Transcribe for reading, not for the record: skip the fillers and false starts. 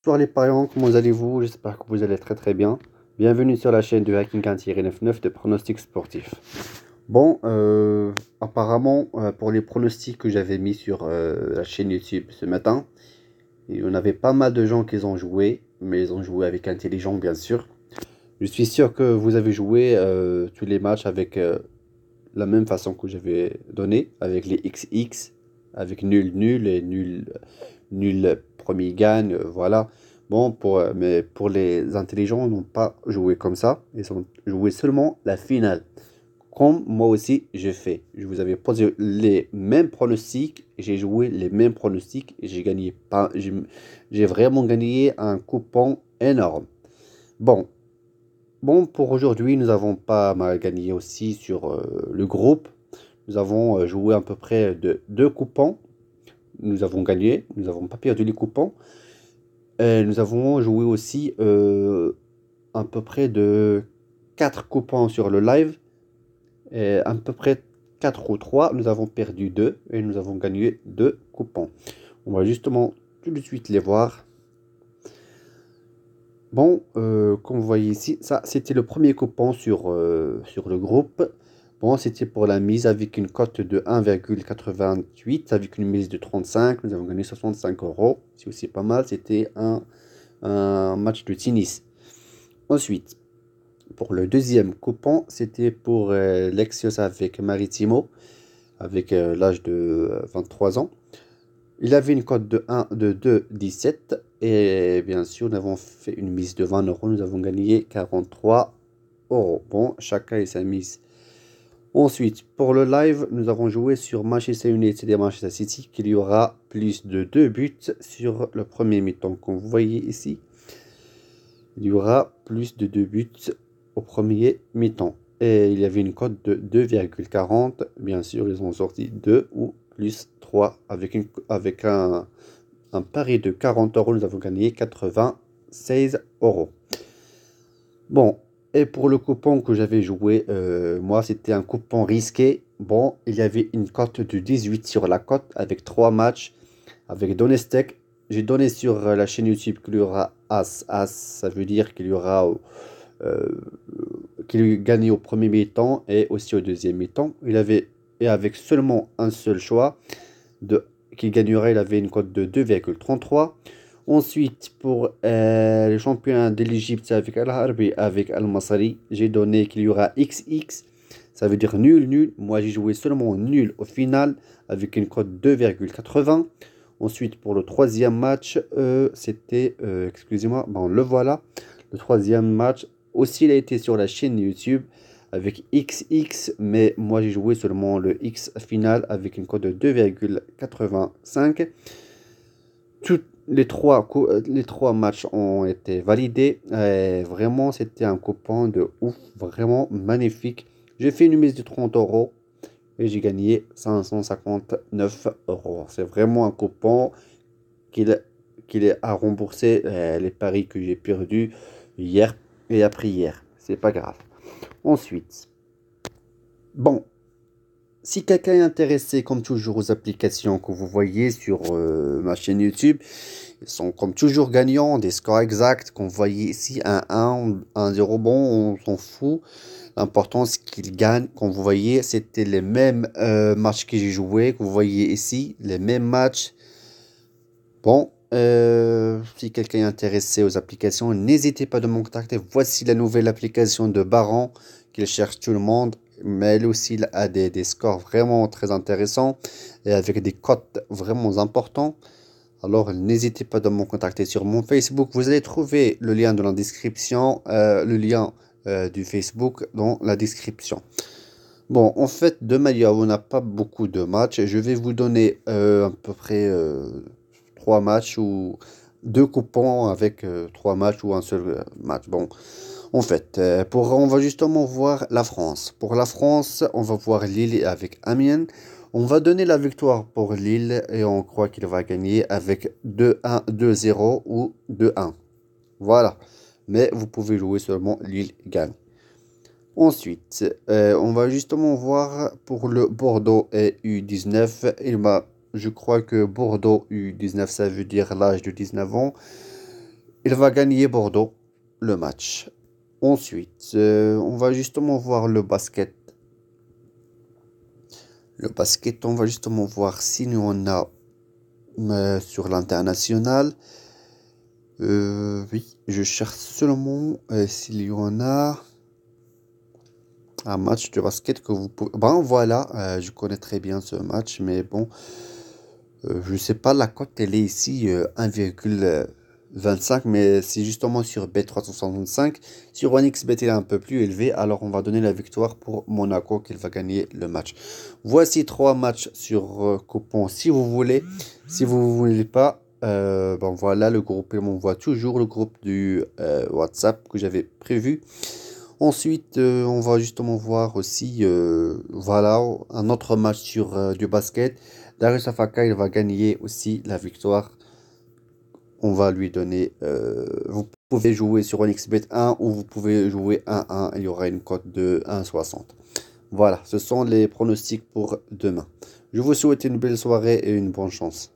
Bonjour les parents, comment allez-vous? J'espère que vous allez très très bien. Bienvenue sur la chaîne de Hacking 1-99 de pronostics sportifs. Bon, apparemment, pour les pronostics que j'avais mis sur la chaîne YouTube ce matin, il y en avait pas mal de gens qui ont joué, mais ils ont joué avec intelligence bien sûr. Je suis sûr que vous avez joué tous les matchs avec la même façon que j'avais donné, avec les XX, avec nul nul et nul premier gagne, voilà. Bon, mais pour les intelligents, ils n'ont pas joué comme ça. Ils ont joué seulement la finale. Comme moi aussi, j'ai fait. Je vous avais posé les mêmes pronostics. J'ai joué les mêmes pronostics. Et j'ai gagné pas. J'ai vraiment gagné un coupon énorme. Bon, bon pour aujourd'hui, nous avons pas mal gagné aussi sur le groupe. Nous avons joué à peu près de deux coupons. Nous avons gagné. Nous n'avons pas perdu les coupons. Nous avons joué aussi à peu près de 4 coupons sur le live. Et à peu près 4 ou 3, nous avons perdu 2 et nous avons gagné 2 coupons. On va justement tout de suite les voir. Bon, comme vous voyez ici, ça c'était le premier coupon sur le groupe. Bon, c'était pour la mise avec une cote de 1,88 avec une mise de 35. Nous avons gagné 65 euros. C'est aussi pas mal. C'était un match de tennis. Ensuite, pour le deuxième coupon, c'était pour Lexios avec Maritimo, avec l'âge de 23 ans. Il avait une cote de 2,17 et bien sûr, nous avons fait une mise de 20 euros. Nous avons gagné 43 euros. Bon, chacun et sa mise. Ensuite, pour le live, nous avons joué sur Manchester United et Manchester City, qu'il y aura plus de 2 buts sur le premier mi-temps, comme vous voyez ici. Il y aura plus de 2 buts au premier mi-temps. Et il y avait une cote de 2,40. Bien sûr, ils ont sorti 2 ou plus 3. Avec un pari de 40 euros, nous avons gagné 96 euros. Bon, et pour le coupon que j'avais joué, moi, c'était un coupon risqué. Bon, il y avait une cote de 18 sur la cote avec 3 matchs avec Donestec. J'ai donné sur la chaîne YouTube qu'il y aura As. Ça veut dire qu'il y aura euh, qu'il gagnait au premier mi-temps et aussi au deuxième mi-temps. Et avec seulement un seul choix de qu'il gagnerait, il avait une cote de 2,33. Ensuite, pour les champions de l'Égypte avec Al-Harbi, avec Al-Masri, j'ai donné qu'il y aura XX. Ça veut dire nul, nul. Moi, j'ai joué seulement nul au final avec une cote 2,80. Ensuite, pour le troisième match, c'était, excusez-moi, bon, le voilà. Le troisième match, aussi, il a été sur la chaîne YouTube avec XX, mais moi, j'ai joué seulement le X final avec une cote de 2,85. Tous les trois matchs ont été validés. Et vraiment, c'était un coupon de ouf, vraiment magnifique. J'ai fait une mise de 30 euros et j'ai gagné 559 euros. C'est vraiment un coupon qu'il qu'il est à rembourser les paris que j'ai perdus hier et après-hier. C'est pas grave. Ensuite, bon, si quelqu'un est intéressé, comme toujours, aux applications que vous voyez sur ma chaîne YouTube, ils sont comme toujours gagnants, des scores exacts qu'on voyait ici, 1-1, 1-0, bon, on s'en fout. L'important, c'est qu'ils gagnent. Comme vous voyez, c'était les mêmes matchs que j'ai joués, que vous voyez ici, les mêmes matchs. Bon, si quelqu'un est intéressé aux applications, n'hésitez pas de me contacter. Voici la nouvelle application de Baron qu'il cherche tout le monde. Mais elle aussi a des scores vraiment très intéressants et avec des cotes vraiment importants. Alors, n'hésitez pas de me contacter sur mon Facebook. Vous allez trouver le lien dans la description, le lien du Facebook dans la description. Bon, en fait, de manière, on n'a pas beaucoup de matchs. Je vais vous donner à peu près 3 matchs ou 2 coupons avec 3 matchs ou un seul match. Bon, en fait, on va justement voir la France. Pour la France, on va voir Lille avec Amiens. On va donner la victoire pour Lille et on croit qu'il va gagner avec 2-1, 2-0 ou 2-1. Voilà. Mais vous pouvez jouer seulement Lille gagne. Ensuite, on va justement voir pour le Bordeaux et U19. Je crois que Bordeaux U19, ça veut dire l'âge de 19 ans. il va gagner Bordeaux le match. Ensuite, on va justement voir le basket. Le basket, on va justement voir si nous on a sur l'international. Oui, je cherche seulement s'il y en a un match de basket que vous pouvez. Bon, voilà, je connais très bien ce match, mais bon, je sais pas, la cote, elle est ici 1,25, mais c'est justement sur Bet365. Sur OneXBet, il est un peu plus élevé, alors on va donner la victoire pour Monaco qu'il va gagner le match. Voici trois matchs sur coupon si vous voulez. Si vous ne voulez pas, bon voilà, le groupe, il m'envoie toujours le groupe du WhatsApp que j'avais prévu. Ensuite, on va justement voir aussi, voilà, un autre match sur du basket. Darius Afaka, il va gagner aussi la victoire. On va lui donner, vous pouvez jouer sur OneXBet 1 ou vous pouvez jouer 1-1. Il y aura une cote de 1,60. Voilà, ce sont les pronostics pour demain. Je vous souhaite une belle soirée et une bonne chance.